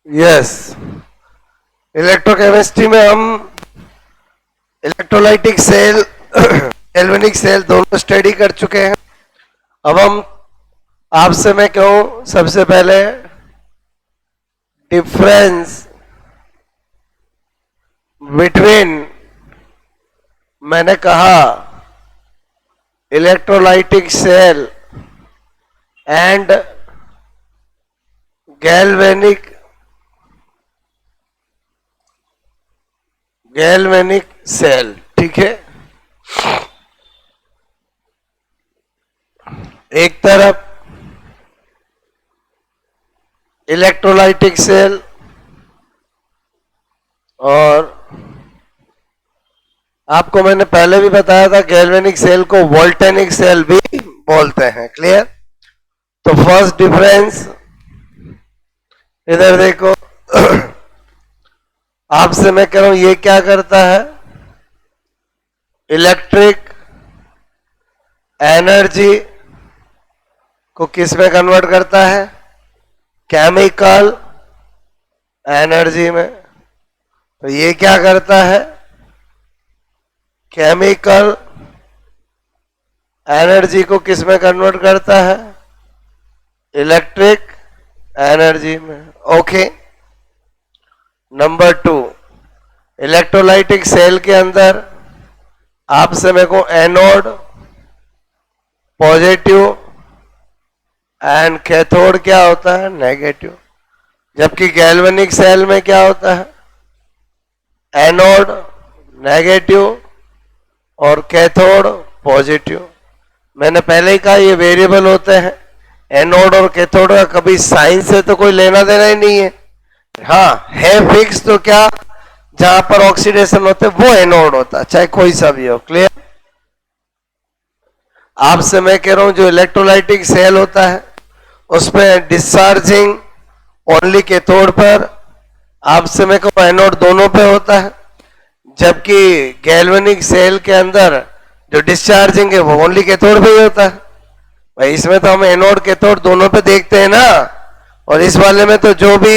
Yes, electrochemistry में हम electrolytic cell galvanic cell दोनों स्टडी कर चुके हैं। अब हम आपसे मैं कहूं सबसे पहले डिफरेंस बिटवीन, मैंने कहा electrolytic cell and galvanic cell, ठीक है। एक तरफ इलेक्ट्रोलाइटिक सेल और आपको मैंने पहले भी बताया था गैल्वेनिक सेल को वोल्टेनिक सेल भी बोलते हैं। क्लियर? तो फर्स्ट डिफरेंस इधर देखो आपसे मैं कह रहा हूं ये क्या करता है, इलेक्ट्रिक एनर्जी को किस में कन्वर्ट करता है, केमिकल एनर्जी में। तो ये क्या करता है, केमिकल एनर्जी को किस में कन्वर्ट करता है, इलेक्ट्रिक एनर्जी में। ओके। नंबर 2, इलेक्ट्रोलाइटिक सेल के अंदर आपसे मेरे को एनोड पॉजिटिव एंड कैथोड क्या होता है, नेगेटिव। जबकि गैल्वेनिक सेल में क्या होता है, एनोड नेगेटिव और कैथोड पॉजिटिव। मैंने पहले ही कहा ये वेरिएबल होते हैं, एनोड और कैथोड का कभी साइन से तो कोई लेना देना ही नहीं है। हाँ है फिक्स, तो क्या जहां पर ऑक्सीडेशन होते वो एनोड होता है, चाहे कोई सा भी हो। क्लियर? आपसे मैं कह रहा हूं जो इलेक्ट्रोलाइटिक सेल होता है उसमें डिस्चार्जिंग ओनली कैथोड पर, आपसे मैं कहूं एनोड दोनों पे होता है। जबकि गैल्वेनिक सेल के अंदर जो डिस्चार्जिंग है वो ओनली कैथोड पे ही होता है। भाई इसमें तो हम एनोड कैथोड दोनों पे देखते हैं ना, और इस वाले में तो जो भी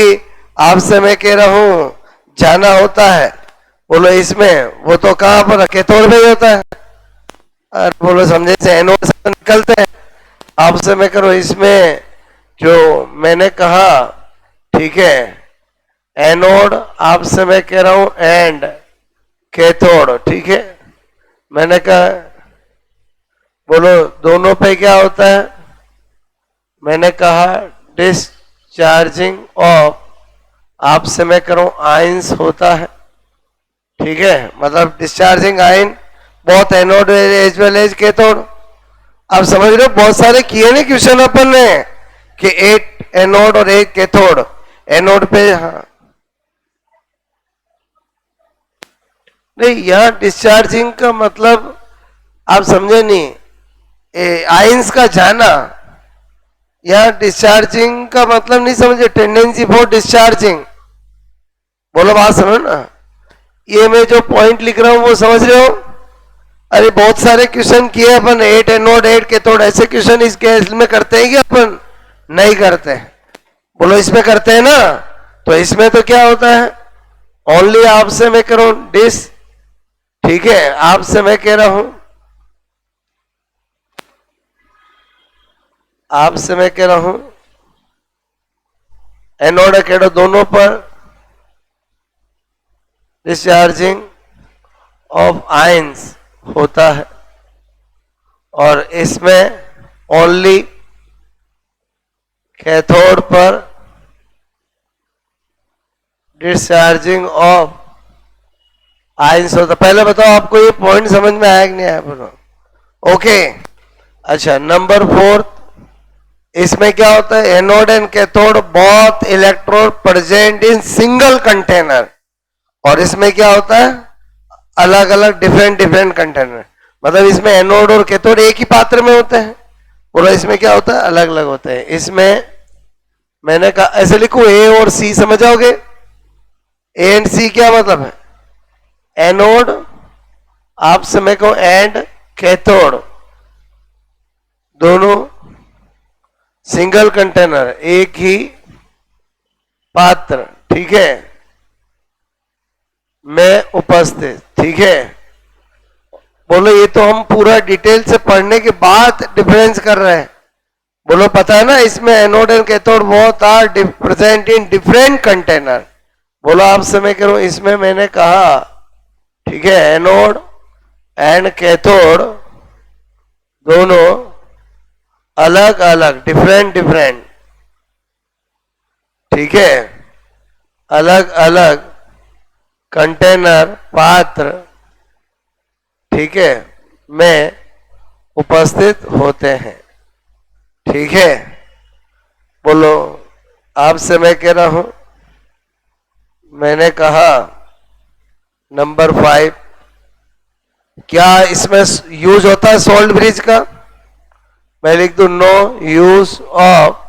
आपसे मैं कह रहा हूं जाना होता है बोलो इसमें, वो तो कहां पर कैथोड पे ही होता है। और बोलो समझे से एनोड से निकलते हैं। आपसे मैं करो इसमें जो मैंने कहा, ठीक है, एनोड आपसे मैं कह रहा हूं एंड कैथोड, ठीक है। मैंने कहा बोलो दोनों पे क्या होता है, मैंने कहा डिस्चार्जिंग ऑफ आपसे मैं करूं आयंस होता है, ठीक है। मतलब डिस्चार्जिंग आयन बहुत anode as well as cathode. आप समझ रहे हो, बहुत सारे किए ना क्वेश्चन अपन ने कि 8 एनोड और 1 कैथोड। एनोड पे हाँ नहीं, यहां डिस्चार्जिंग का मतलब आप समझे नहीं, आयंस का जाना। यहां डिस्चार्जिंग का मतलब नहीं समझे, टेंडेंसी फॉर डिस्चार्जिंग। बोलो बात समझ ना, ये मैं जो पॉइंट लिख रहा हूं वो समझ रहे हो। अरे बहुत सारे क्वेश्चन किए अपन, 8 एनोड 8 कैथोड, ऐसे क्वेश्चन इस केस में करते हैं कि अपन नहीं करते हैं। बोलो इसमें करते हैं ना। तो इसमें तो क्या होता है, ओनली आपसे मैं कह रहा हूं डिस, ठीक है, आपसे मैं कह रहा हूं, आपसे मैं कह रहा हूं एनोड कैथोड दोनों पर डिस्चार्जिंग ऑफ आयंस होता है, और इसमें ओनली कैथोड पर डिस्चार्जिंग ऑफ आयंस होता। पहले बताओ आपको ये पॉइंट समझ में आया कि नहीं आया? बोलो ओके। अच्छा, नंबर 4, इसमें क्या होता है, anode and cathode both electrode present in single container. और इसमें क्या होता है, अलग अलग डिफरेंट कंटेनर। मतलब इसमें एनोड और कैथोड एक ही पात्र में होते हैं। बोलो इसमें क्या होता है, अलग अलग होते हैं। इसमें मैंने कहा ऐसे लिखो, ए और सी समझ आओगे। ए एंड सी क्या मतलब है, एनोड आपसे मैं कहूं एंड कैथोड, दोनों सिंगल कंटेनर, एक ही पात्र, ठीक है, में उपस्थित। ठीक है, बोलो ये तो हम पूरा डिटेल से पढ़ने के बाद डिफरेंस कर रहे हैं। बोलो पता है ना, इसमें anode and cathode both are present in different container. बोलो आपसे मैं करूं, इसमें मैंने कहा ठीक है एनोड एंड कैथोड दोनों अलग अलग डिफरेंट डिफरेंट, ठीक है, अलग अलग कंटेनर पात्र, ठीक है, में उपस्थित होते हैं। ठीक है, बोलो आपसे मैं कह रहा हूं, मैंने कहा नंबर 5, क्या इसमें यूज होता है सॉल्ट ब्रिज का? मैं लिख दूं नो यूज ऑफ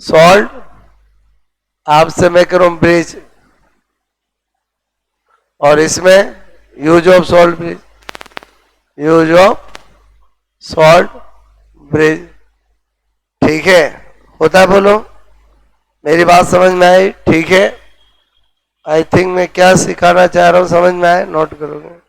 सॉल्ट, आपसे मैं करूं ब्रिज, और इसमें use of salt bridge, use of salt bridge. ठीक है, होता है? बोलो मेरी बात समझ में आई? ठीक है, आई थिंक मैं क्या सिखाना चाह रहा हूं समझ में आए? नोट करोगे?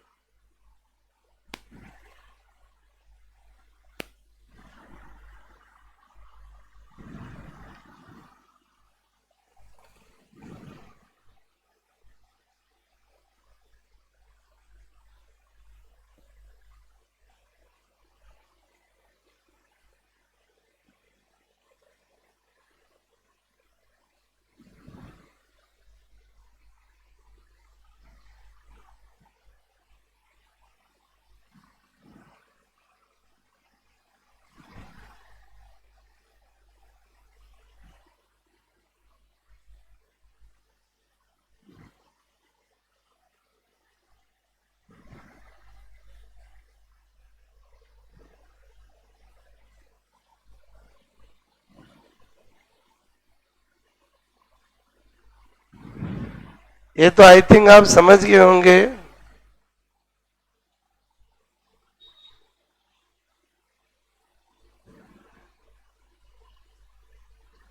ये तो आई थिंक आप समझ गए होंगे।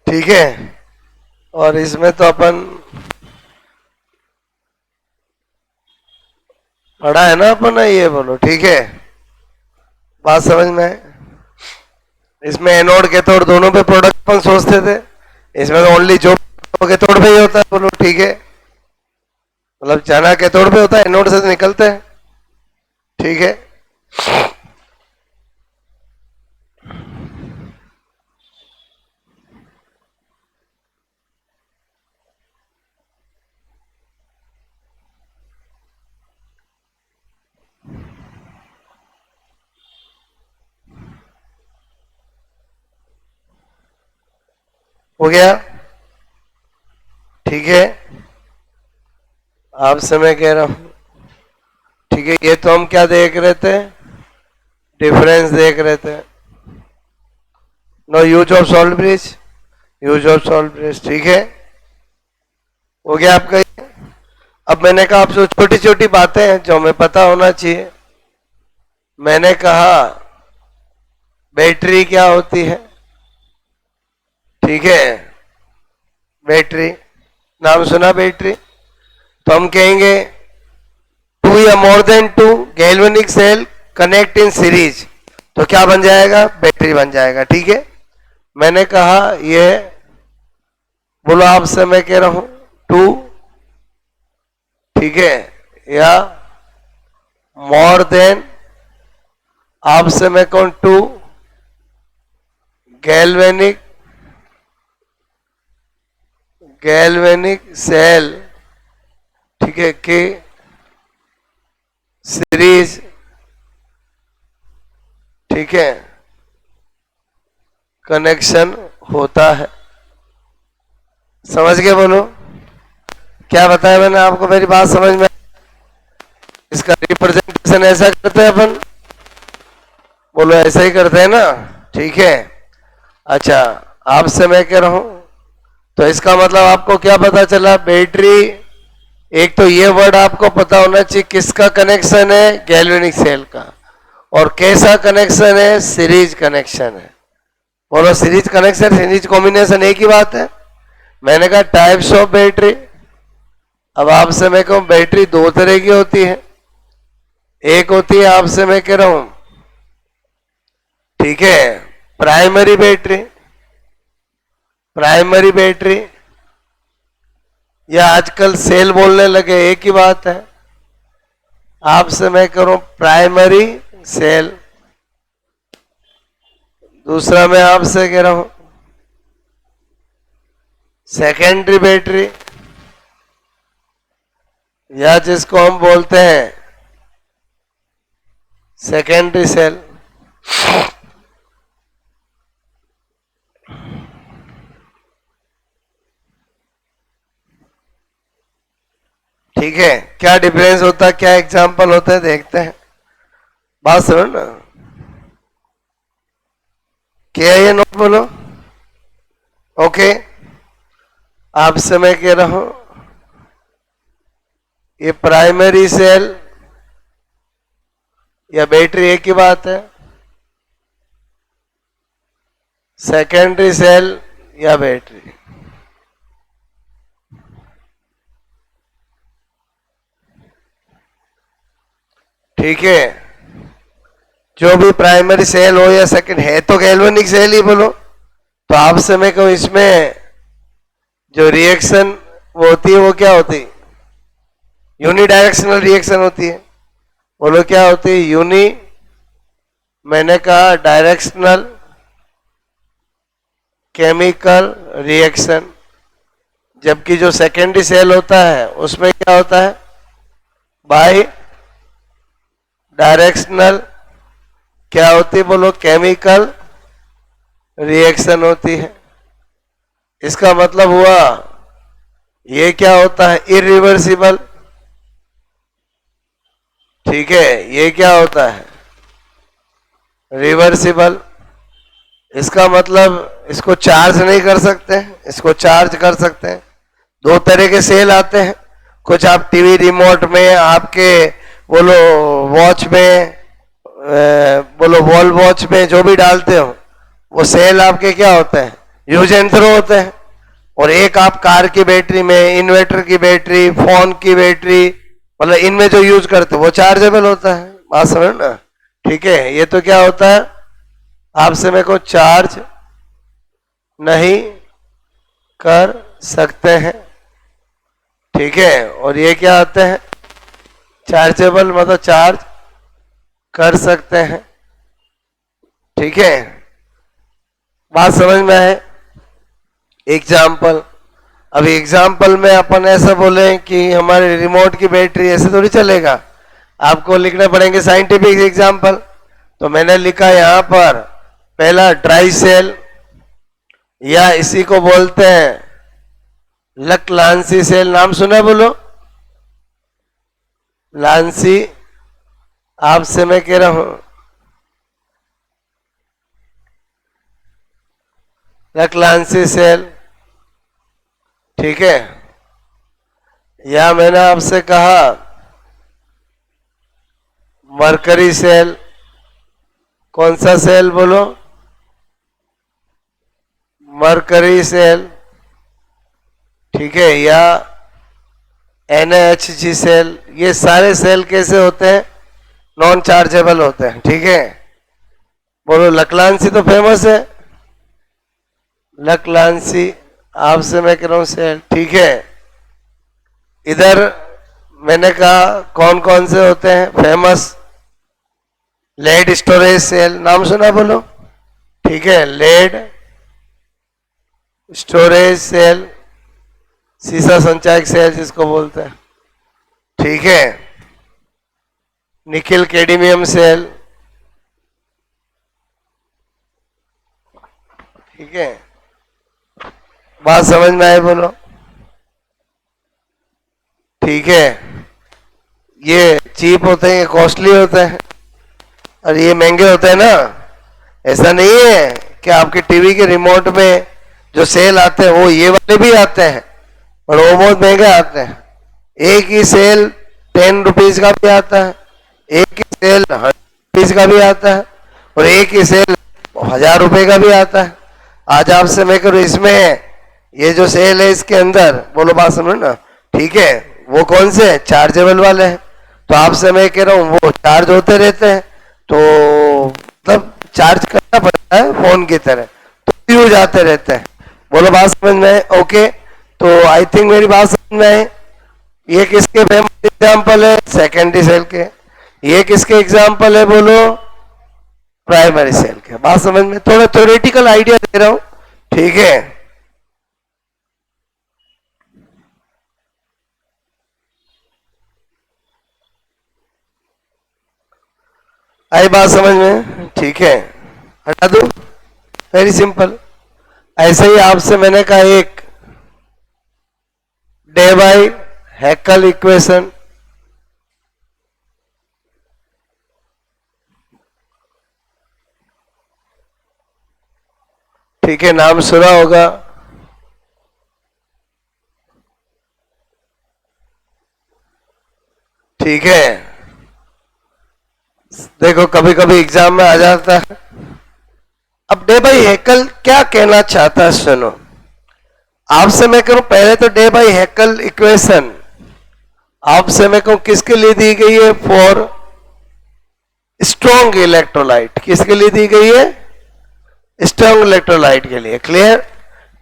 ठीक है, और इसमें तो अपन पढ़ा है ना अपन, ये बोलो ठीक है, बात समझ में आए? इसमें एनोड कैथोड दोनों पे प्रोडक्ट अपन सोचते थे, इसमें तो ओनली जो कैथोड पे ही होता है। बोलो ठीक है, मतलब जाना कैथोड पे होता है, एनोड से तो निकलते हैं। ठीक है, हो गया? ठीक है, आपसे मैं कह रहा हूं, ठीक है, ये तो हम क्या देख रहे थे? डिफरेंस देख रहे थे। No use of salt bridge, use of salt bridge. ठीक है, हो गया आपका ये? अब मैंने कहा आपसे छोटी छोटी बातें हैं जो हमें पता होना चाहिए। मैंने कहा बैटरी क्या होती है? ठीक है, बैटरी नाम सुना बैटरी? तो हम कहेंगे 2 या more than 2 galvanic cell connect in series, तो क्या बन जाएगा? बैटरी बन जाएगा। ठीक है, मैंने कहा ये, बोलो आपसे मैं कह रहा हूं 2, ठीक है, या मोर देन, आपसे मैं कहूं 2 गैल्वेनिक सेल, ठीक है, कि सीरीज, ठीक है, कनेक्शन होता है। समझ गए? बोलो क्या बताया मैंने आपको? मेरी बात समझ में? इसका रिप्रेजेंटेशन ऐसा करते हैं अपन, बोलो ऐसा ही करते हैं ना? ठीक है, अच्छा, आपसे मैं कह रहा हूं, तो इसका मतलब आपको क्या पता चला? बैटरी, एक तो ये वर्ड आपको पता होना चाहिए, किसका कनेक्शन है? गैल्वेनिक सेल का। और कैसा कनेक्शन है? सीरीज कनेक्शन है। बोलो सीरीज कनेक्शन सीरीज कॉम्बिनेशन एक ही बात है। मैंने कहा टाइप्स ऑफ बैटरी। अब आपसे मैं कहूं बैटरी दो तरह की होती है। एक होती है आपसे मैं कह रहा हूं, ठीक है, प्राइमरी बैटरी। प्राइमरी बैटरी या आजकल सेल बोलने लगे, एक ही बात है। आपसे मैं करूं प्राइमरी सेल। दूसरा मैं आपसे कह रहा हूं सेकेंडरी बैटरी, या जिसको हम बोलते हैं सेकेंडरी सेल। ठीक है, क्या डिफरेंस होता है, क्या एग्जांपल होता है, देखते हैं। बात सुनो ना, क्या ये नोट बोलो। ओके, आपसे मैं कह रहा हूं ये प्राइमरी सेल या बैटरी एक ही बात है। सेकेंडरी सेल या बैटरी, ठीक है। जो भी प्राइमरी सेल हो या सेकेंड है तो गैल्वेनिक सेल ही बोलो। तो आपसे मैं कहूं इसमें जो रिएक्शन वो होती है वो क्या होती है, यूनिडायरेक्शनल रिएक्शन होती है। बोलो क्या होती है, यूनी, मैंने कहा डायरेक्शनल केमिकल रिएक्शन। जबकि जो सेकेंडरी सेल होता है उसमें क्या होता है, बाय डायरेक्शनल क्या होती है, बोलो केमिकल रिएक्शन होती है। इसका मतलब हुआ ये क्या होता है, इरिवर्सिबल। ठीक है, ये क्या होता है, रिवर्सिबल। इसका मतलब इसको चार्ज नहीं कर सकते, इसको चार्ज कर सकते हैं। दो तरह के सेल आते हैं, कुछ आप टीवी रिमोट में, आपके बोलो वॉच में, बोलो वॉल वॉच में जो भी डालते हो, वो सेल आपके क्या होते हैं, यूज एंड थ्रो होते हैं। और एक आप कार की बैटरी में, इन्वर्टर की बैटरी, फोन की बैटरी, मतलब इनमें जो यूज करते हो वो चार्जेबल होता है। बात समझ ना, ठीक है। ये तो क्या होता है, आपसे मेरे को चार्ज नहीं कर सकते हैं, ठीक है। और ये क्या आते हैं, चार्जेबल, मतलब चार्ज कर सकते हैं, ठीक है। बात समझ में आए। एग्जाम्पल, अभी एग्जाम्पल में अपन ऐसा बोले कि हमारे रिमोट की बैटरी, ऐसे थोड़ी चलेगा। आपको लिखने पड़ेंगे साइंटिफिक एग्जाम्पल। तो मैंने लिखा यहां पर पहला ड्राई सेल, या इसी को बोलते हैं लक लांसी सेल। नाम सुना, बोलो लांसी। आपसे मैं कह रहा हूं लक लांसी सेल, ठीक है। या मैंने आपसे कहा मरकरी सेल। कौन सा सेल, बोलो मरकरी सेल, ठीक है। या NaHG सेल। ये सारे सेल कैसे होते हैं, नॉन चार्जेबल होते हैं, ठीक है। बोलो लकलांसी तो फेमस है, लकलांसी आपसे मैं कह रहा हूं सेल, ठीक है। इधर मैंने कहा कौन कौन से होते हैं फेमस, लेड स्टोरेज सेल। नाम सुना, बोलो, ठीक है। लेड स्टोरेज सेल, सीसा संचायक सेल जिसको बोलते हैं, ठीक है। निकिल कैडमियम सेल, ठीक है। बात समझ में आए, बोलो, ठीक है। ये चीप होते हैं, कॉस्टली होते हैं, और ये महंगे होते हैं ना। ऐसा नहीं है कि आपके टीवी के रिमोट में जो सेल आते हैं वो ये वाले भी आते हैं, और वो बहुत महंगे आते हैं। एक ही सेल 10 रुपीज का भी आता है, एक ही सेल 100 रुपीज का भी आता है, और एक ही सेल 1000 रुपए का भी आता है। आज आपसे मैं करूँ इसमें ये जो सेल है इसके अंदर, बोलो बात समझ ना, ठीक है, वो कौन से हैं? चार्जेबल वाले हैं। तो आपसे मैं कह रहा हूँ वो चार्ज होते रहते हैं, तो मतलब चार्ज करना पड़ता है फोन की तरह, तो यूज आते रहते हैं। बोलो बात समझ में है? ओके, तो आई थिंक मेरी बात समझ में है। ये किसके एग्जाम्पल है? सेकेंडरी सेल के। ये किसके एग्जाम्पल है? बोलो प्राइमरी सेल के। बात समझ में? थोड़ा थ्योरेटिकल आइडिया दे रहा हूं, ठीक है। आई बात समझ में? ठीक है, हटा दो, वेरी सिंपल। ऐसे ही आपसे मैंने कहा एक डे बाय हैकल इक्वेशन, ठीक है, नाम सुना होगा। ठीक है, देखो कभी कभी एग्जाम में आ जाता है। अब डे बाय हैकल क्या कहना चाहता है सुनो। आपसे मैं कहूं पहले तो डे बाय हैकल इक्वेशन आपसे मैं कहूं किसके लिए दी गई है? For strong electrolyte. किसके लिए दी गई है? स्ट्रॉन्ग इलेक्ट्रोलाइट के लिए। क्लियर?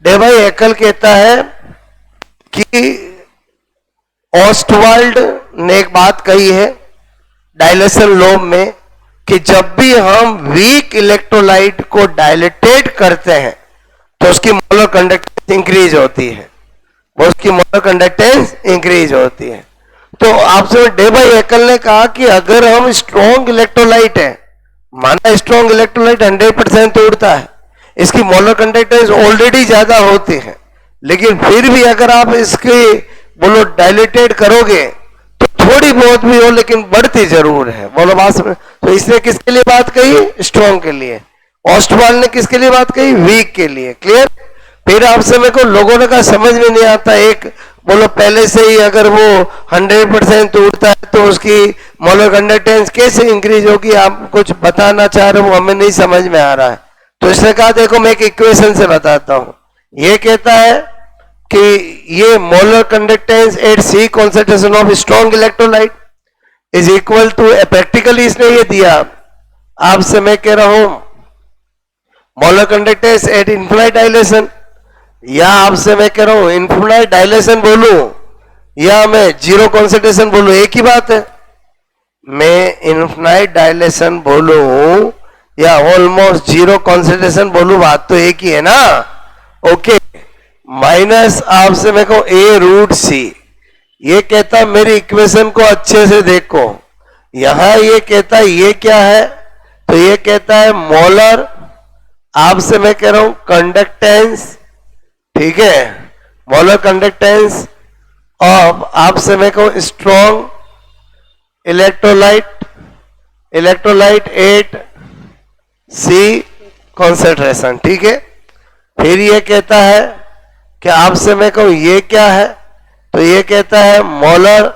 डे बाय हैकल कहता है कि ऑस्टवाल्ड ने एक बात कही है डायलेशन लॉ में कि जब भी हम वीक इलेक्ट्रोलाइट को डायलेटेट करते हैं तो उसकी मोलर कंडक्टेंस इंक्रीज होती है, उसकी मोलर कंडक्टेंस इंक्रीज होती है। तो आपसे डे बाय हैकल ने कहा कि अगर हम स्ट्रॉन्ग इलेक्ट्रोलाइट है, माना स्ट्रॉन्ग इलेक्ट्रोलाइट 100% तोड़ता है, इसकी मोलर कंडक्टेंस ऑलरेडी ज्यादा होती है, लेकिन फिर भी अगर आप इसकी बोलो डायलेटेड करोगे तो थोड़ी बहुत भी हो लेकिन बढ़ती जरूर है। बोलो बात समझ? तो इसने किसके लिए बात कही? स्ट्रॉन्ग के लिए। ऑस्टवाल ने किसके लिए बात कही? वीक के लिए। क्लियर? फिर आपसे मेरे को लोगों ने कहा समझ में नहीं आता, एक बोलो पहले से ही अगर वो 100% तोड़ता है तो उसकी मोलर कंडक्टेंस कैसे इंक्रीज होगी? आप कुछ बताना चाह रहे हो, हमें नहीं समझ में आ रहा है। तो इसने कहा देखो मैं एक इक्वेशन से बताता हूं। ये कहता है कि ये molar conductance at C concentration of strong electrolyte is equal to, practically इसने ये दिया, आपसे मैं कह रहा हूं molar conductance at infinite dilution, या आपसे मैं कह रहा हूं इन्फिनाइट डायलेशन बोलूं या मैं जीरो कॉन्सेंट्रेशन बोलूं, एक ही बात है। मैं इन्फिनाइट डायलेशन बोलूं या ऑलमोस्ट जीरो कॉन्सेंट्रेशन बोलूं, बात तो एक ही है ना। ओके, माइनस आपसे मैं कहूं ए रूट सी। ये कहता मेरी इक्वेशन को अच्छे से देखो, यहां ये कहता है ये क्या है? तो ये कहता है मोलर, आपसे मैं कह रहा हूं कंडक्टेंस, ठीक है, मोलर कंडक्टेंस ऑफ आपसे मैं कहूं strong electrolyte, electrolyte eight C concentration. ठीक है, फिर ये कहता है कि आपसे मैं कहूं ये क्या है? तो ये कहता है मोलर,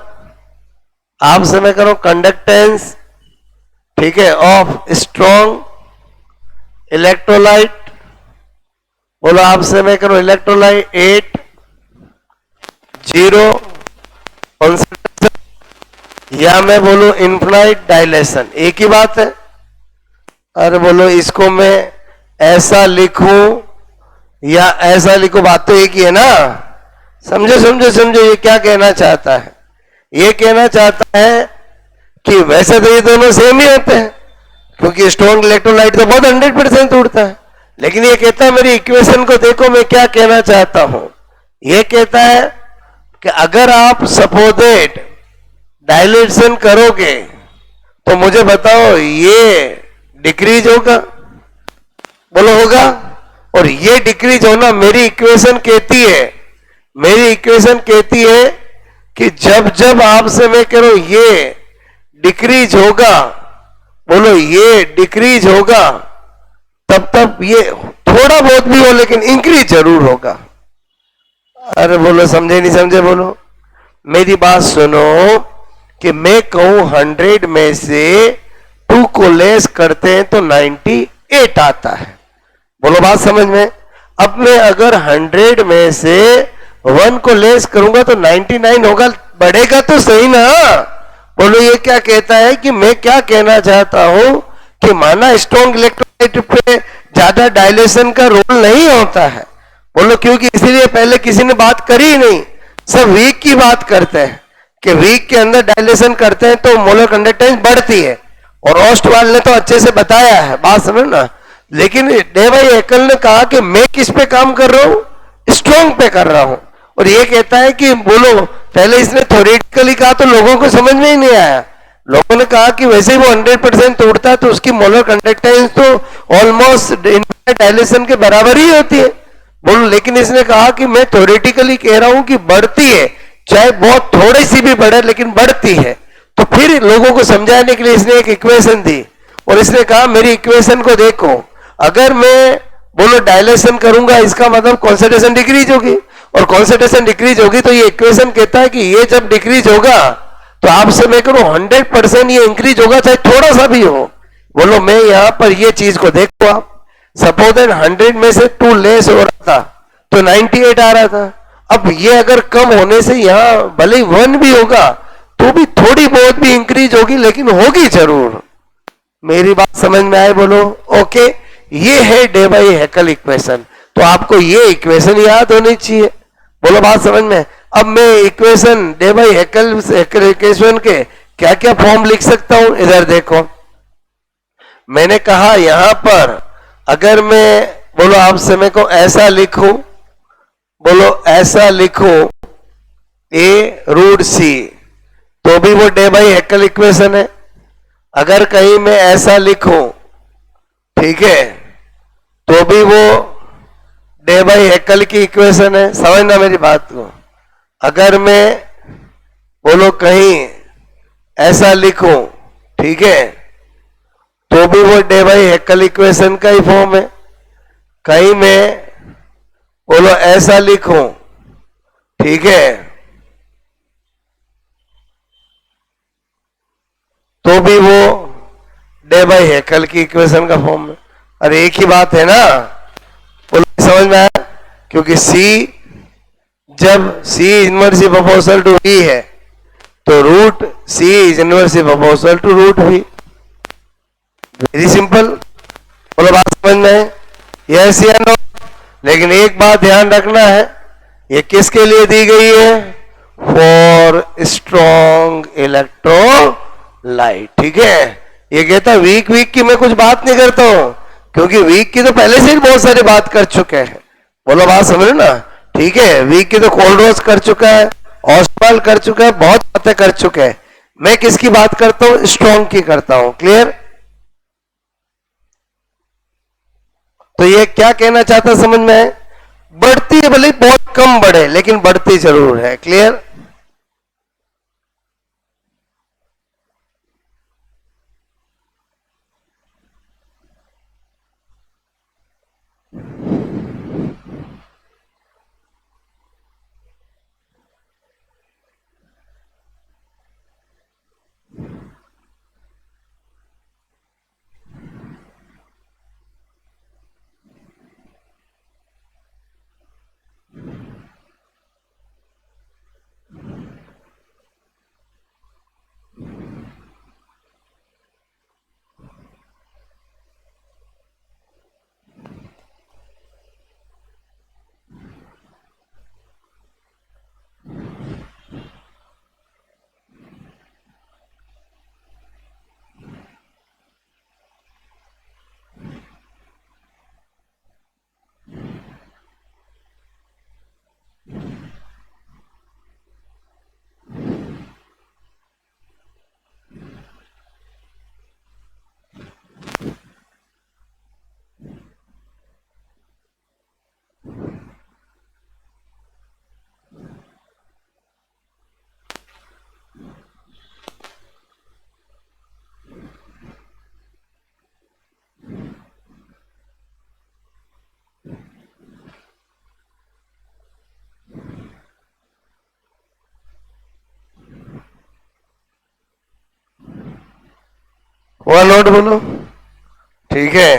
आपसे मैं कह रहा हूं कंडक्टेंस, ठीक है, ऑफ स्ट्रॉन्ग इलेक्ट्रोलाइट, बोलो आपसे मैं करूं इलेक्ट्रोलाइट 8 जीरो कॉन्सेंट्रेशन, या मैं बोलूं इन्फिनाइट डायलेशन, एक ही बात है। अरे बोलो इसको मैं ऐसा लिखूं या ऐसा लिखूं, बात तो एक ही है ना। समझो समझो समझो, ये क्या कहना चाहता है? ये कहना चाहता है कि वैसे तो ये दोनों सेम ही होते हैं क्योंकि स्ट्रॉन्ग इलेक्ट्रोलाइट तो बहुत 100% उड़ता है, लेकिन ये कहता है मेरी इक्वेशन को देखो मैं क्या कहना चाहता हूं। ये कहता है कि अगर आप सपोजेट डायलेशन करोगे तो मुझे बताओ ये डिक्रीज होगा, बोलो होगा? और ये डिक्रीज होना मेरी इक्वेशन कहती है, मेरी इक्वेशन कहती है कि जब जब आपसे मैं कह रहा हूं ये डिक्रीज होगा, बोलो ये डिक्रीज होगा, तब तब ये थोड़ा बहुत भी हो लेकिन इंक्रीज जरूर होगा। अरे बोलो समझे नहीं समझे? बोलो मेरी बात सुनो कि मैं कहूं 100 में से 2 को लेस करते हैं तो 98 आता है, बोलो बात समझ में? अब मैं अगर 100 में से 1 को लेस करूंगा तो 99 होगा, बढ़ेगा तो सही ना। बोलो ये क्या कहता है कि मैं क्या कहना चाहता हूं कि माना स्ट्रॉन्ग इलेक्ट्रोलाइट पे ज्यादा डायलेशन का रोल नहीं होता है। बोलो क्योंकि इसीलिए पहले किसी ने बात करी ही नहीं, सब वीक की बात करते हैं कि वीक के अंदर डायलेशन करते हैं तो मोलर कंडक्टेंस बढ़ती है, और ओस्टवाल ने तो अच्छे से बताया है, बात समझ ना। लेकिन डे भाई एकल ने कहा कि मैं किस पे काम कर रहा हूं, स्ट्रॉन्ग पे कर रहा हूं, और ये कहता है कि बोलो पहले इसने थ्योरेटिकली कहा तो लोगों को समझ में ही नहीं आया। लोगों ने कहा कि वैसे ही वो 100% तोड़ता है तो उसकी मोलर कंडक्टेंस तो ऑलमोस्ट डायलेशन के बराबर ही होती है। बोलो लेकिन इसने कहा कि मैं थ्योरेटिकली कह रहा हूं कि बढ़ती है, चाहे बहुत थोड़ी सी भी बढ़े लेकिन बढ़ती है। तो फिर लोगों को समझाने के लिए इसने एक इक्वेशन दी, और इसने कहा मेरी इक्वेशन को देखो, अगर मैं बोलो डायलेशन करूंगा इसका मतलब कॉन्सेंट्रेशन डिक्रीज होगी, और कॉन्सेंट्रेशन डिक्रीज होगी तो ये इक्वेशन कहता है कि ये जब डिक्रीज होगा तो आपसे मैं करूं 100% ये इंक्रीज होगा, चाहे थोड़ा सा भी हो। बोलो मैं यहां पर ये चीज को देखो, आप सपोज दैट 100 में से 2 लेस हो रहा था तो 98 आ रहा था। अब ये अगर कम होने से यहां भले ही 1 भी होगा तो भी थोड़ी बहुत भी इंक्रीज होगी, लेकिन होगी जरूर। मेरी बात समझ में आए? बोलो ओके। ये है डे बाई हैकल इक्वेशन, तो आपको ये इक्वेशन याद होनी चाहिए। बोलो बात समझ में? अब मैं इक्वेशन डे बाई हैकल इक्वेशन के क्या क्या फॉर्म लिख सकता हूं, इधर देखो। मैंने कहा यहां पर अगर मैं बोलो आप समय को ऐसा लिखूं, बोलो ऐसा लिखूं ए रूट सी, तो भी वो डे बाई हैकल इक्वेशन है। अगर कहीं मैं ऐसा लिखूं, ठीक है, तो भी वो डे बाई हैकल की इक्वेशन है। समझना मेरी बात को। अगर मैं बोलो कहीं ऐसा लिखूं, ठीक है, तो भी वो डे बाई हैकल इक्वेशन का ही फॉर्म है। कहीं मैं बोलो ऐसा लिखूं, ठीक है, तो भी वो डे बाई हैकल की इक्वेशन का फॉर्म है। अरे एक ही बात है ना, बोलो समझ में आया? क्योंकि सी जब C inversely proportional to V है तो root C is inversely proportional to root V. Very simple. बोलो बात समझ में? यस या नो? लेकिन एक बात ध्यान रखना है, ये किसके लिए दी गई है? For strong electrolyte. ठीक है, ये कहता है वीक वीक की मैं कुछ बात नहीं करता हूं, क्योंकि वीक की तो पहले से ही बहुत सारी बात कर चुके हैं। बोलो बात समझ ना? ठीक है, वीक की तो कोल्ड्रोज कर चुका है, ऑस्टवाल कर चुका है, बहुत बातें कर चुके हैं। मैं किसकी बात करता हूं? स्ट्रॉन्ग की करता हूं। क्लियर? तो ये क्या कहना चाहता समझ में है? बढ़ती है, भले बहुत कम बढ़े लेकिन बढ़ती जरूर है। क्लियर? हुआ नोट? बोलो। ठीक है,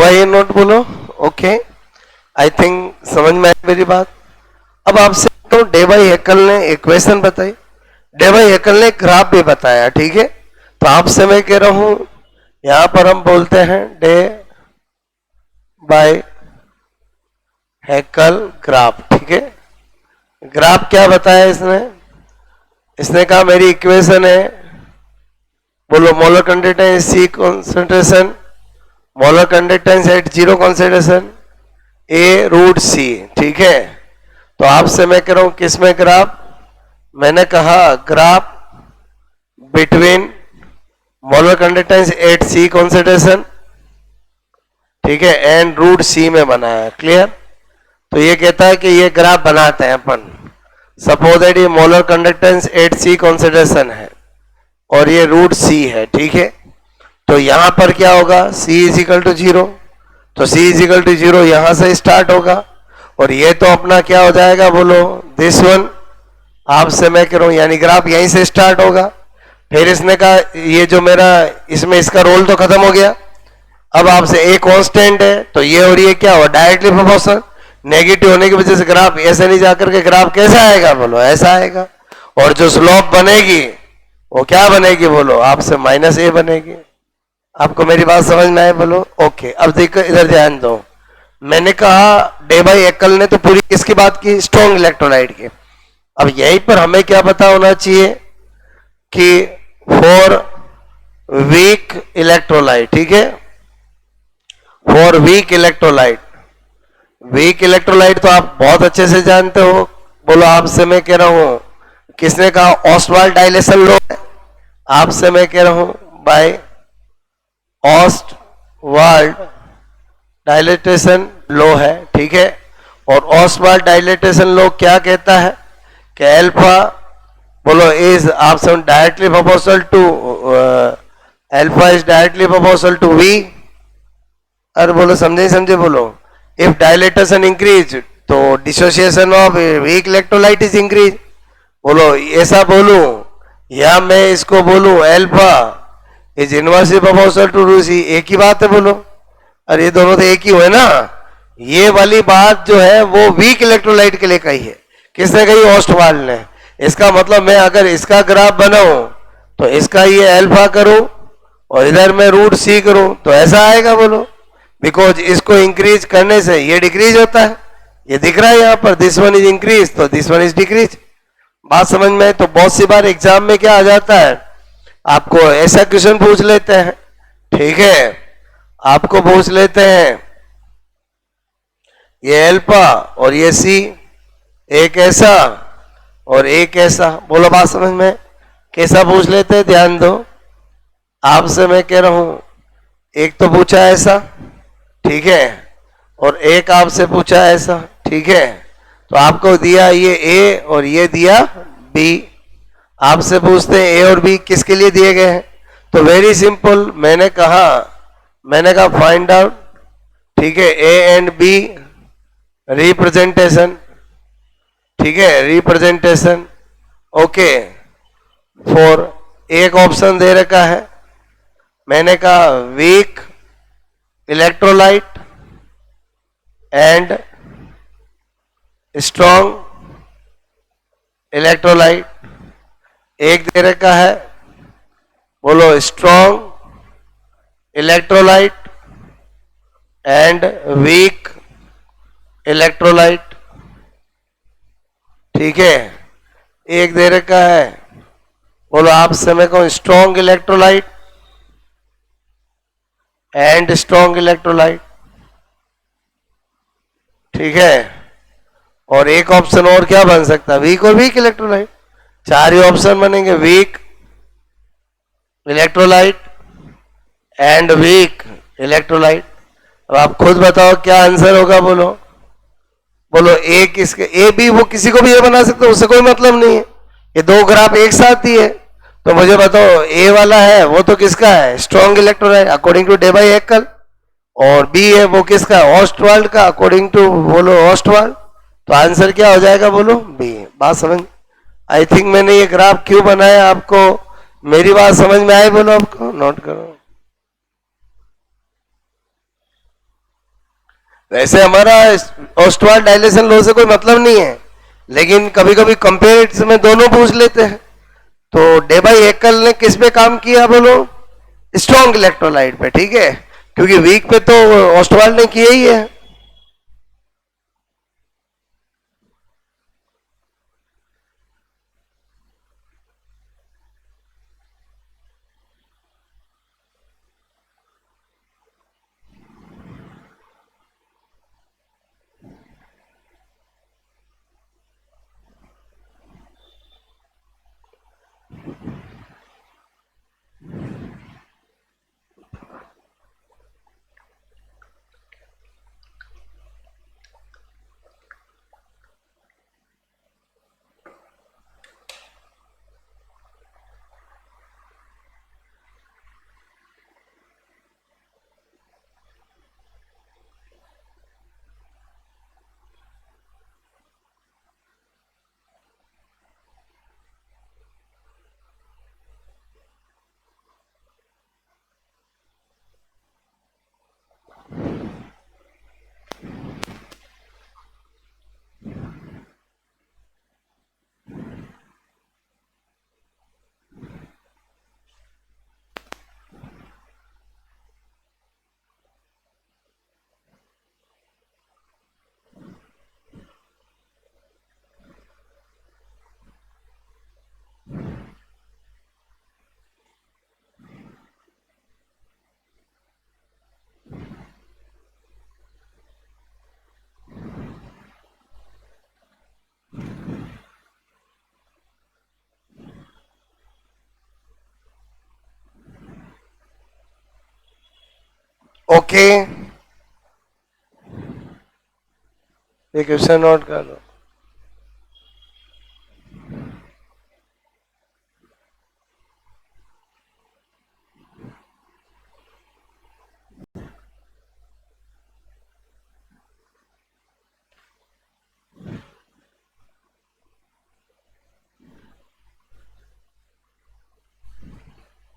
हुआ ये नोट बोलो? ओके, आई थिंक समझ में आई मेरी बात। अब आपसे तो डे बाई हेकल ने इक्वेशन बताई, डे बाई हेकल ने ग्राफ भी बताया, ठीक है। तो आपसे मैं कह रहा हूं यहां पर हम बोलते हैं डे बाय हेकल ग्राफ, ठीक है। ग्राफ क्या बताया इसने? इसने कहा मेरी इक्वेशन है, बोलो molar conductance C concentration, molar conductance at zero concentration A root C, ठीक है। तो आपसे मैं कह रहा हूं किसमें ग्राफ? मैंने कहा graph between molar conductance at C concentration, ठीक है, एंड रूट सी में बनाया, क्लियर। तो ये कहता है कि ये ग्राफ बनाते हैं अपन। सपोज दैट ये molar conductance at C concentration है और ये रूट सी है, ठीक है। तो यहां पर क्या होगा? C is equal to zero, तो C is equal to zero यहां से स्टार्ट होगा और ये तो अपना क्या हो जाएगा बोलो? This one. आपसे मैं कह रहा हूं यानी ग्राफ यहीं से स्टार्ट होगा। फिर इसने कहा ये जो मेरा इसमें इसका रोल तो खत्म हो गया। अब आपसे ए कांस्टेंट है तो ये और ये क्या हो? Directly proportional. नेगेटिव होने की वजह से ग्राफ ऐसे नहीं जाकर के ग्राफ कैसा आएगा बोलो? ऐसा आएगा। और जो स्लोप बनेगी वो क्या बनेगी बोलो? आपसे माइनस ए बनेगी। आपको मेरी बात समझ में आए बोलो? ओके, अब देखो इधर ध्यान दो। मैंने कहा डे बाई हेकल ने तो पूरी किसकी बात की? स्ट्रॉन्ग इलेक्ट्रोलाइट की। अब यहीं पर हमें क्या पता होना चाहिए कि फॉर वीक इलेक्ट्रोलाइट, ठीक है, for weak electrolyte, weak electrolyte तो आप बहुत अच्छे से जानते हो। बोलो आपसे मैं कह रहा हूं किसने कहा? ऑस्टवाल्ड डायलेशन लॉ है। आपसे मैं कह रहा हूं बाय ऑस्टवाल्ड डायलेटेशन लॉ है, ठीक है। और ऑस्टवाल्ड डायलेटेशन लॉ क्या कहता है कि अल्फा बोलो इज आपसे directly proportional to alpha is directly proportional to V. अरे बोलो समझे समझे बोलो? इफ डायलेटेशन इंक्रीज तो dissociation of weak electrolyte is increase. बोलो ऐसा बोलूं या मैं इसको बोलूं alpha is inversely proportional to root C, एक ही बात है बोलो? अरे ये दोनों तो एक ही हुए ना। ये वाली बात जो है वो वीक इलेक्ट्रोलाइट के लिए कही है। किसने कही? ऑस्टवाल्ड ने। इसका मतलब मैं अगर इसका ग्राफ बनाऊं तो इसका ये अल्फा करूं और इधर मैं रूट सी करूं तो ऐसा आएगा बोलो? बिकॉज इसको इंक्रीज करने से ये डिक्रीज होता है। ये दिख रहा है यहां पर, दिस वन इज इंक्रीज तो दिस वन इज डिक्रीज। बात समझ में? तो बहुत सी बार एग्जाम में क्या आ जाता है, आपको ऐसा क्वेश्चन पूछ लेते हैं, ठीक है, आपको पूछ लेते हैं ये अल्फा और ये सी, एक ऐसा और एक ऐसा। बोलो बात समझ में? कैसा पूछ लेते हैं? ध्यान दो। आपसे मैं कह रहा हूं एक तो पूछा ऐसा, ठीक है, और एक आपसे पूछा ऐसा, ठीक है। तो आपको दिया ये ए और ये दिया बी। आपसे पूछते हैं ए और बी किसके लिए दिए गए हैं? तो वेरी सिंपल, मैंने कहा फाइंड आउट, ठीक है, ए एंड बी रिप्रेजेंटेशन, ठीक है, रिप्रेजेंटेशन, ओके। फॉर एक ऑप्शन दे रखा है, मैंने कहा weak electrolyte and strong electrolyte. एक दे रखा है बोलो strong electrolyte and weak electrolyte, ठीक है। एक दे रखा है बोलो आपसे मैं कहूं strong electrolyte and strong electrolyte, ठीक है। और एक ऑप्शन और क्या बन सकता है? वीक और वीक इलेक्ट्रोलाइट। चार ही ऑप्शन बनेंगे, weak electrolyte and weak electrolyte. अब आप खुद बताओ क्या आंसर होगा बोलो? बोलो ए किसके? ए बी वो किसी को भी ये बना सकते हो, उससे कोई मतलब नहीं है। ये दो ग्राफ एक साथ ही है, तो मुझे बताओ ए वाला है वो तो किसका है? Strong electrolyte according to Debye Huckel. और बी है वो किसका? ऑस्टवाल्ड का अकॉर्डिंग टू बोलो ऑस्टवाल्ड। तो आंसर क्या हो जाएगा बोलो? बी। बात समझ? आई थिंक मैंने ये ग्राफ क्यों बनाया आपको मेरी बात समझ में आई बोलो? आपको नोट करो। वैसे हमारा ऑस्टवाल डायलेशन लो से कोई मतलब नहीं है, लेकिन कभी कभी कंपेयर में दोनों पूछ लेते हैं। तो डेबाई एकल ने किस पे काम किया बोलो? स्ट्रॉन्ग इलेक्ट्रोलाइट पे, ठीक है, क्योंकि वीक पे तो ऑस्टवाल ने किया ही है। ओके, ये क्वेश्चन नोट कर लो।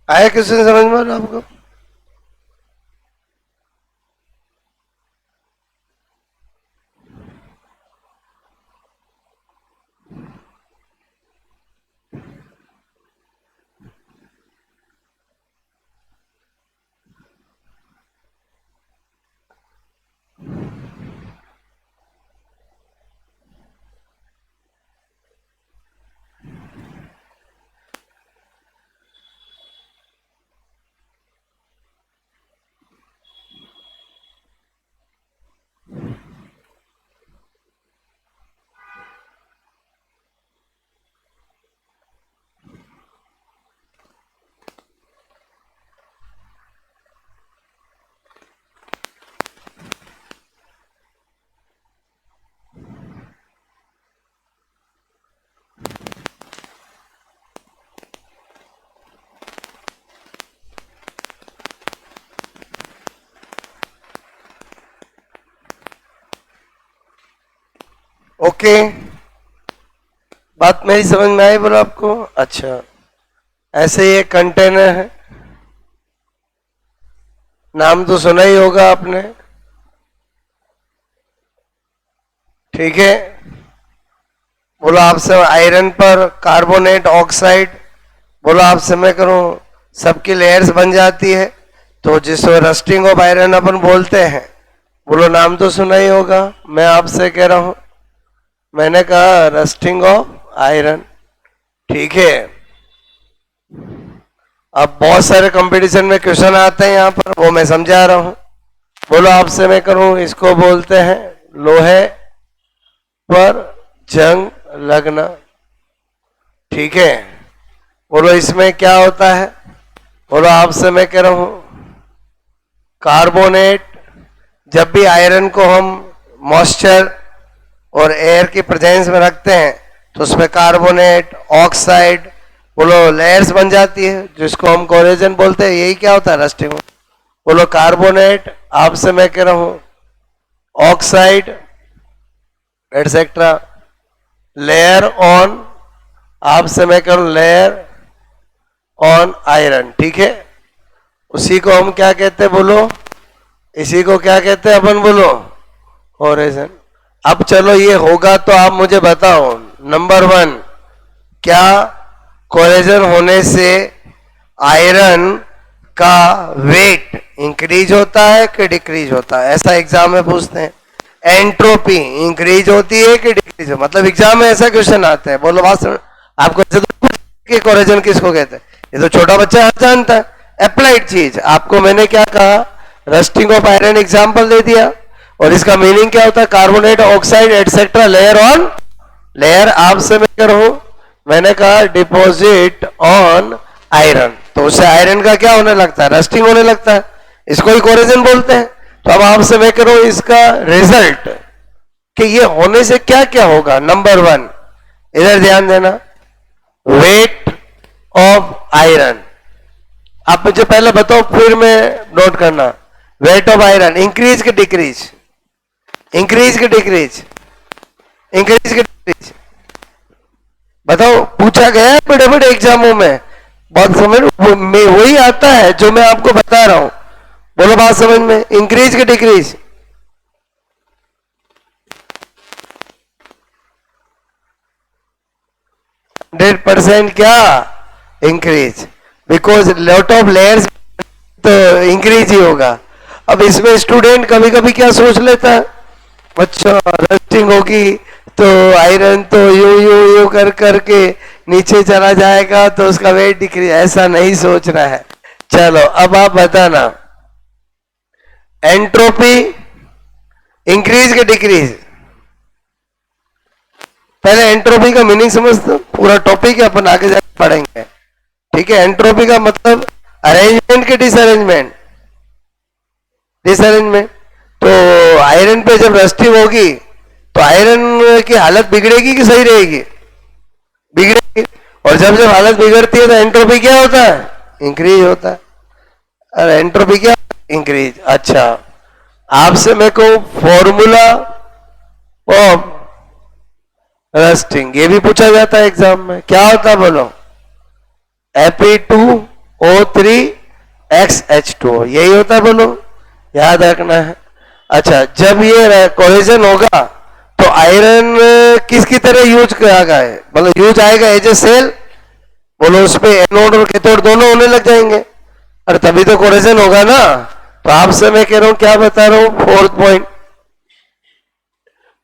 आया क्वेश्चन समझ में आपको? ओके, बात मेरी समझ में आई बोलो आपको? अच्छा, ऐसे ये कंटेनर है, नाम तो सुना ही होगा आपने, ठीक है। बोलो आपसे आयरन पर कार्बोनेट ऑक्साइड, बोलो आपसे मैं करूं, सबकी लेयर्स बन जाती है, तो जिसको रस्टिंग ऑफ आयरन अपन बोलते हैं, बोलो नाम तो सुना ही होगा। मैं आपसे कह रहा हूं, मैंने कहा रस्टिंग ऑफ आयरन, ठीक है। अब बहुत सारे कंपटीशन में क्वेश्चन आते हैं यहाँ पर, वो मैं समझा रहा हूं। बोलो आपसे मैं करूं, इसको बोलते हैं लोहे पर जंग लगना, ठीक है। बोलो इसमें क्या होता है? बोलो आपसे मैं कह रहा हूं, कार्बोनेट, जब भी आयरन को हम मॉइस्चर और एयर की प्रेजेंस में रखते हैं तो उसमें कार्बोनेट ऑक्साइड, बोलो लेयर्स बन जाती है, जिसको हम कोरेजन बोलते हैं। यही क्या होता है? रस्टिंग। बोलो कार्बोनेट, आपसे मैं कह रहा हूं ऑक्साइड एटसेट्रा, लेयर ऑन, आपसे मैं करूं लेयर ऑन आयरन, ठीक है। उसी को हम क्या कहते हैं बोलो? इसी को क्या कहते हैं अपन बोलो? कोरेजन। अब चलो ये होगा तो आप मुझे बताओ, नंबर 1, क्या कोरेजन होने से आयरन का वेट इंक्रीज होता है कि डिक्रीज होता है? ऐसा एग्जाम में पूछते हैं। एंट्रोपी इंक्रीज होती है कि डिक्रीज? मतलब एग्जाम में ऐसा क्वेश्चन आता है, बोलो बात सुन। आपको कि कोरेजन किसको कहते हैं, ये तो छोटा बच्चा हर जानता है। अप्लाइड चीज, आपको मैंने क्या कहा, रस्टिंग ऑफ आयरन एग्जाम्पल दे दिया, और इसका मीनिंग क्या होता है, carbonate oxide etcetera layer on layer. आपसे मैं करूं, मैंने कहा डिपॉजिट ऑन आयरन, तो उससे आयरन का क्या होने लगता है, रस्टिंग होने लगता है, इसको ही कोरेजन बोलते हैं। तो अब आपसे मैं करूं इसका रिजल्ट कि ये होने से क्या क्या होगा। नंबर 1, इधर ध्यान देना, वेट ऑफ आयरन। आप मुझे पहले बताओ फिर मैं नोट करना। वेट ऑफ आयरन इंक्रीज के डिक्रीज? इंक्रीज के डिक्रीज? इंक्रीज के डिक्रीज? बताओ, पूछा गया है बड़े बड़े एग्जामों में, बहुत समझ में वही आता है जो मैं आपको बता रहा हूं। बोलो बात समझ में, इंक्रीज के डिक्रीज? 100% क्या increase, because lot of layers, तो इंक्रीज ही होगा। अब इसमें स्टूडेंट कभी कभी क्या सोच लेता है, अच्छा रस्टिंग होगी तो आयरन तो यू यू यू कर करके नीचे चला जाएगा तो उसका वेट डिक्रीज, ऐसा नहीं सोचना है। चलो अब आप बताना, एंट्रोपी इंक्रीज के डिक्रीज? पहले एंट्रोपी का मीनिंग समझते, पूरा टॉपिक है अपन आगे जाकर पढ़ेंगे, ठीक है। एंट्रोपी का मतलब अरेंजमेंट के डिसअरेंजमेंट? डिसअरेंजमेंट। तो आयरन पे जब रस्टिंग होगी तो आयरन की हालत बिगड़ेगी कि सही रहेगी? बिगड़ेगी। और जब जब हालत बिगड़ती है तो एंट्रोपी क्या होता है, इंक्रीज होता है। और एंट्रोपी क्या, इंक्रीज। अच्छा, आपसे मैं कहूं फॉर्मूला ऑफ रस्टिंग, ये भी पूछा जाता है एग्जाम में, क्या होता है बोलो, Fe2O3XH2, यही होता है, बोलो, याद रखना है। अच्छा, जब ये कोहेजन होगा तो आयरन किसकी तरह यूज किया गया है, मतलब यूज आएगा एज ए सेल, बोलो उसमें एनोड और कैथोड दोनों होने लग जाएंगे, और तभी तो कोहेजन होगा ना। तो आपसे मैं कह रहा हूं, क्या बता रहा हूं, 4th पॉइंट,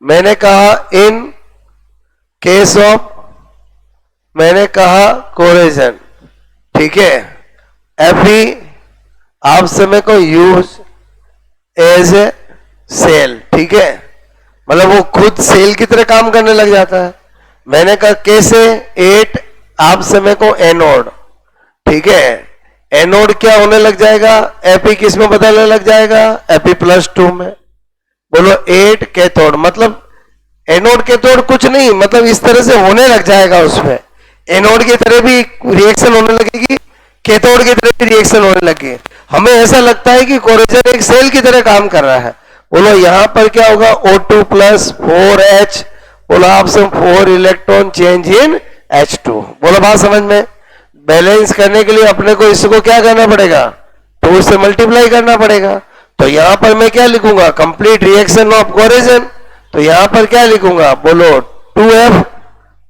मैंने कहा इन केस ऑफ, मैंने कहा कोहेजन, ठीक है, Fe आप समय को यूज एज ए सेल, ठीक है, मतलब वो खुद सेल की तरह काम करने लग जाता है। मैंने कहा कैसे, 8 आप समय को एनोड, ठीक है, एनोड क्या होने लग जाएगा, Fe किस में बदलने लग जाएगा, Fe+2 में। बोलो 8 कैथोड, मतलब एनोड कैथोड कुछ नहीं, मतलब इस तरह से होने लग जाएगा, उसमें एनोड की तरह भी रिएक्शन होने लगेगी, कैथोड की तरह भी रिएक्शन होने लगी। हमें ऐसा लगता है कि कोरेजन एक सेल की तरह काम कर रहा है। बोलो यहां पर क्या होगा, O2 + 4H, बोलो आपसे 4 इलेक्ट्रॉन चेंज इन H2। बोलो बात समझ में। बैलेंस करने के लिए अपने को इसको क्या करना पड़ेगा, 2 से मल्टीप्लाई करना पड़ेगा। तो यहां पर मैं क्या लिखूंगा, कंप्लीट रिएक्शन ऑफ कोरेजन, तो यहां पर क्या लिखूंगा, बोलो 2F,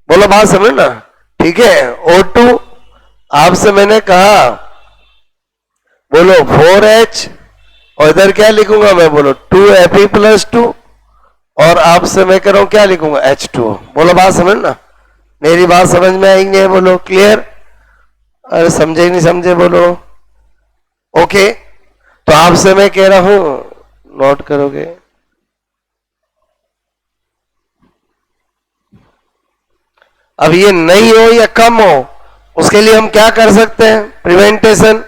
बोलो बात समझ ना, ठीक है। O2 आपसे मैंने कहा, बोलो 4H, और इधर क्या लिखूंगा मैं, बोलो 2Fe+2, और आपसे मैं कह रहा हूं क्या लिखूंगा, H2। बोलो बात समझ ना, मेरी बात समझ में आई नहीं है, बोलो क्लियर, अरे समझे नहीं समझे, बोलो ओके। तो आपसे मैं कह रहा हूं, नोट करोगे, अब ये नहीं हो या कम हो, उसके लिए हम क्या कर सकते हैं, प्रिवेंटेशन।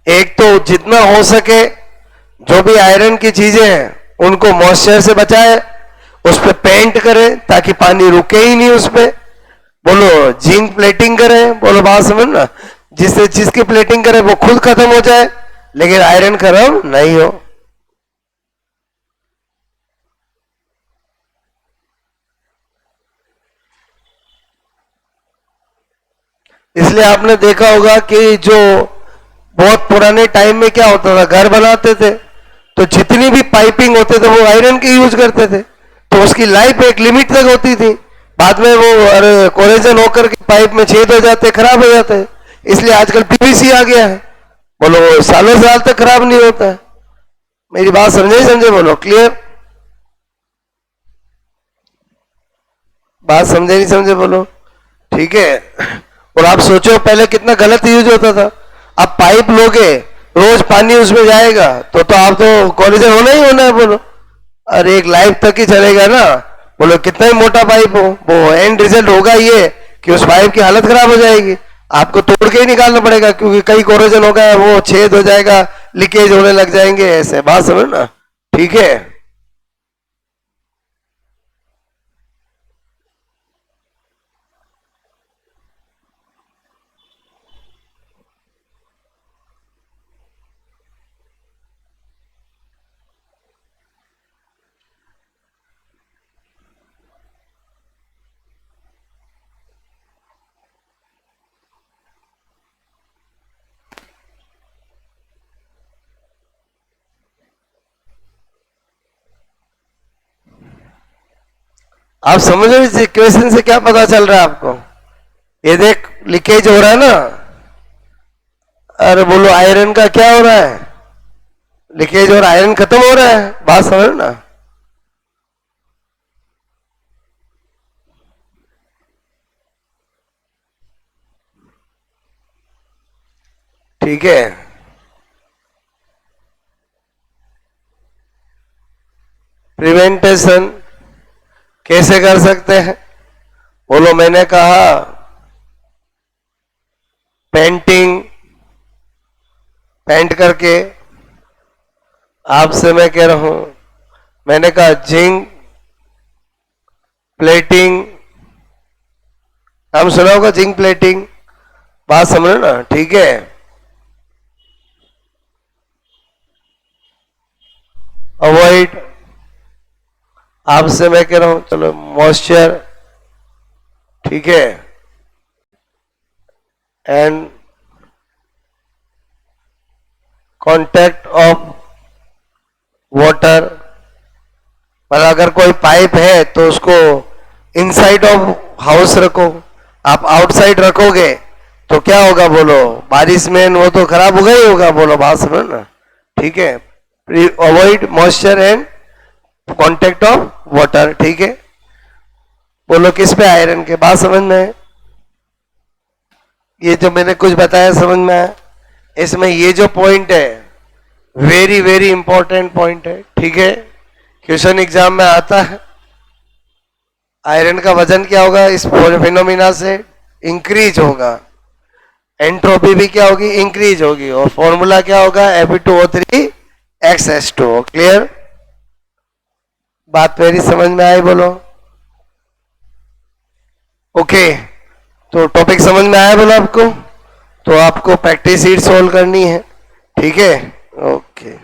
एक तो जितना हो सके जो भी आयरन की चीजें हैं उनको मॉइस्चर से बचाए, उस पर पेंट करें ताकि पानी रुके ही नहीं उस पर। बोलो जिंक प्लेटिंग करें, बोलो बात समझ ना, जिससे जिसकी प्लेटिंग करें वो खुद खत्म हो जाए लेकिन आयरन खत्म नहीं हो। इसलिए आपने देखा होगा कि जो बहुत पुराने टाइम में क्या होता था, घर बनाते थे तो जितनी जितनी भी पाइपिंग होते थे वो आयरन के यूज करते थे, तो उसकी लाइफ एक लिमिट तक होती थी। बाद में वो कोरेजन होकर के पाइप में छेद हो जाते, खराब हो जाते हैं। इसलिए आजकल पीवीसी आ गया है, बोलो वो सालों साल तक खराब नहीं होता है। मेरी बात समझे समझे, बोलो क्लियर? बात समझे नहीं समझे, बोलो। ठीक है। और आप सोचो पहले कितना गलत यूज होता था। अब पाइप लोगे, रोज पानी उसमें जाएगा, तो आप तो कोलिजन होना ही होना है, बोलो। अरे एक लाइफ तक ही चलेगा ना, बोलो कितना ही मोटा पाइप हो, वो एंड रिजल्ट होगा ये कि उस पाइप की हालत खराब हो जाएगी, आपको तोड़ के ही निकालना पड़ेगा, क्योंकि कई कोरोजन हो गया, वो छेद हो जाएगा, लीकेज होने लग जाएंगे, ऐसे बात समझ ना। ठीक है। आप समझ रहे इस इक्वेशन से क्या पता चल रहा है आपको? ये देख लीकेज हो रहा है ना, अरे बोलो आयरन का क्या हो रहा है, लीकेज और आयरन खत्म हो रहा है, बात समझ ना। ठीक है। प्रिवेंटेशन कैसे कर सकते हैं, बोलो। मैंने कहा पेंटिंग, पेंट करके, आपसे मैं कह रहा हूं, मैंने कहा जिंक प्लेटिंग, हम सुना होगा जिंक प्लेटिंग, बात समझो ना। ठीक है। अवॉइड, आपसे मैं कह रहा हूं, चलो मॉइस्चर, ठीक है, एंड कांटेक्ट ऑफ वाटर। मतलब अगर कोई पाइप है तो उसको इनसाइड ऑफ हाउस रखो, आप आउटसाइड रखोगे तो क्या होगा, बोलो बारिश में वो तो खराब होगा ही होगा, बोलो बात समझो ना। ठीक है। Avoid moisture and contact of water, ठीक है। बोलो किस पे, आयरन के, बात समझ में है? ये जो मैंने कुछ बताया समझ में आया? इसमें ये जो पॉइंट है वेरी वेरी इंपॉर्टेंट पॉइंट है, ठीक है। क्वेश्चन एग्जाम में आता है, आयरन का वजन क्या होगा इस फिनोमिना से, इंक्रीज होगा, एंट्रोपी भी क्या होगी, इंक्रीज होगी, और फॉर्मूला क्या होगा, Fe2O3 XH2O। क्लियर? बात मेरी समझ में आई, बोलो ओके। तो टॉपिक समझ में आया बोलो आपको? तो आपको प्रैक्टिस शीट सोल्व करनी है, ठीक है, ओके।